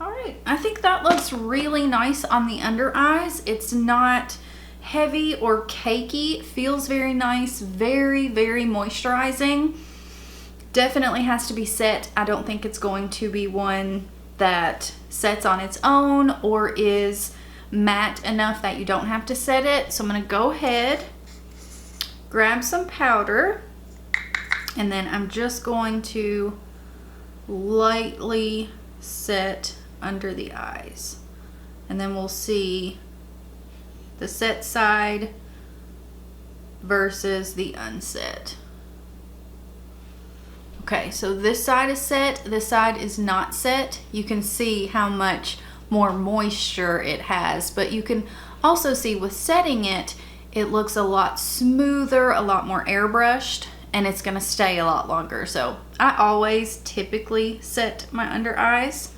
All right, I think that looks really nice on the under eyes. It's not heavy or cakey. It feels very nice, very, very moisturizing. Definitely has to be set. I don't think it's going to be one that sets on its own or is matte enough that you don't have to set it. So I'm gonna go ahead, grab some powder, and then I'm just going to lightly set under the eyes. And then we'll see the set side versus the unset. Okay, so this side is set, this side is not set. You can see how much more moisture it has, but you can also see with setting it, it looks a lot smoother, a lot more airbrushed, and it's gonna stay a lot longer. So I always typically set my under eyes.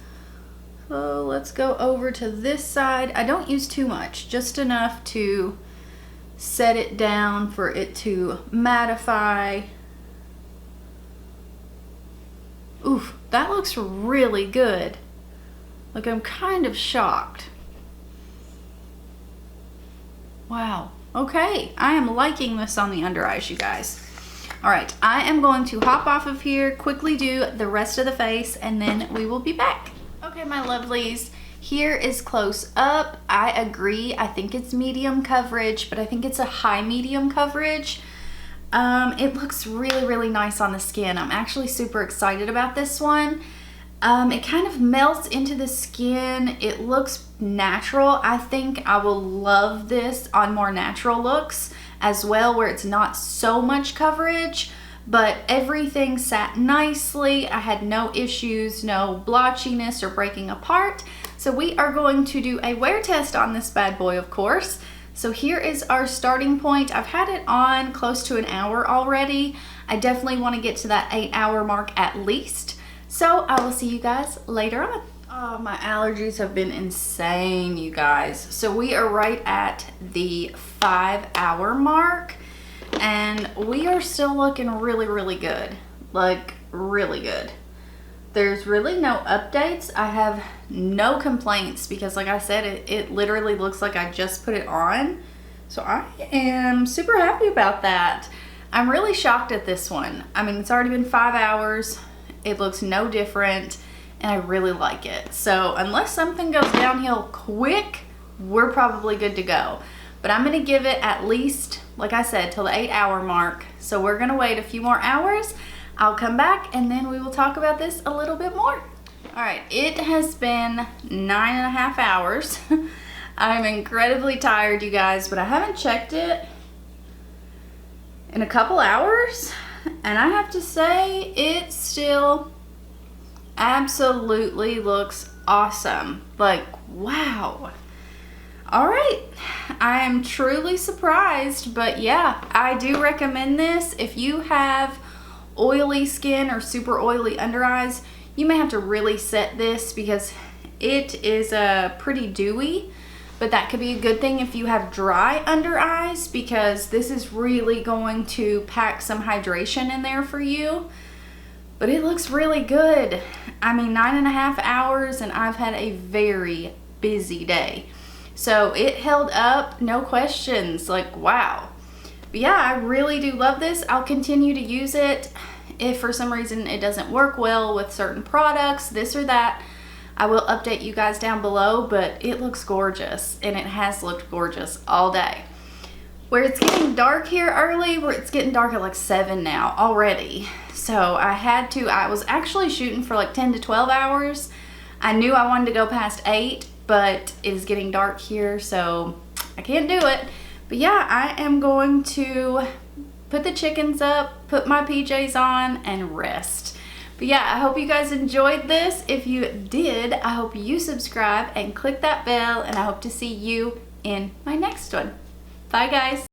So let's go over to this side. I don't use too much, just enough to set it down for it to mattify. Oof, that looks really good. Like, I'm kind of shocked. Wow, okay, I am liking this on the under eyes, you guys. All right, I am going to hop off of here, quickly do the rest of the face, and then we will be back. Okay, my lovelies, here is close up. I agree, I think it's medium coverage, but I think it's a high medium coverage. It looks really, really nice on the skin. I'm actually super excited about this one. It kind of melts into the skin. It looks natural. I think I will love this on more natural looks as well, where it's not so much coverage, but everything sat nicely. I had no issues, no blotchiness or breaking apart. So we are going to do a wear test on this bad boy, of course. So here is our starting point. I've had it on close to an hour already. I definitely want to get to that 8-hour mark at least. So I will see you guys later on. Oh, my allergies have been insane, you guys. So we are right at the 5-hour mark, and we are still looking really, really good. Like, really good. There's really no updates. I have no complaints because, like I said, it literally looks like I just put it on. So I am super happy about that. I'm really shocked at this one. I mean, it's already been 5 hours. It looks no different, and I really like it. So unless something goes downhill quick, we're probably good to go. But I'm gonna give it at least, like I said, till the 8-hour mark. So we're gonna wait a few more hours. I'll come back and then we will talk about this a little bit more. All right, it has been 9.5 hours. I'm incredibly tired, you guys, but I haven't checked it in a couple hours. And I have to say, it still absolutely looks awesome. Like, wow. All right, I am truly surprised, but yeah, I do recommend this. If you have oily skin or super oily under eyes, you may have to really set this because it is pretty dewy, but that could be a good thing if you have dry under eyes, because this is really going to pack some hydration in there for you. But it looks really good. I mean, 9.5 hours, and I've had a very busy day. So it held up, no questions, like, wow. But yeah, I really do love this. I'll continue to use it. If for some reason it doesn't work well with certain products, this or that, I will update you guys down below, but it looks gorgeous, and it has looked gorgeous all day. Where it's getting dark here early, where it's getting dark at like 7 now already. So I was actually shooting for like 10 to 12 hours. I knew I wanted to go past 8, but it is getting dark here, so I can't do it. But yeah, I am going to put the chickens up, put my PJs on, and rest. But yeah, I hope you guys enjoyed this. If you did, I hope you subscribe and click that bell, and I hope to see you in my next one. Bye, guys.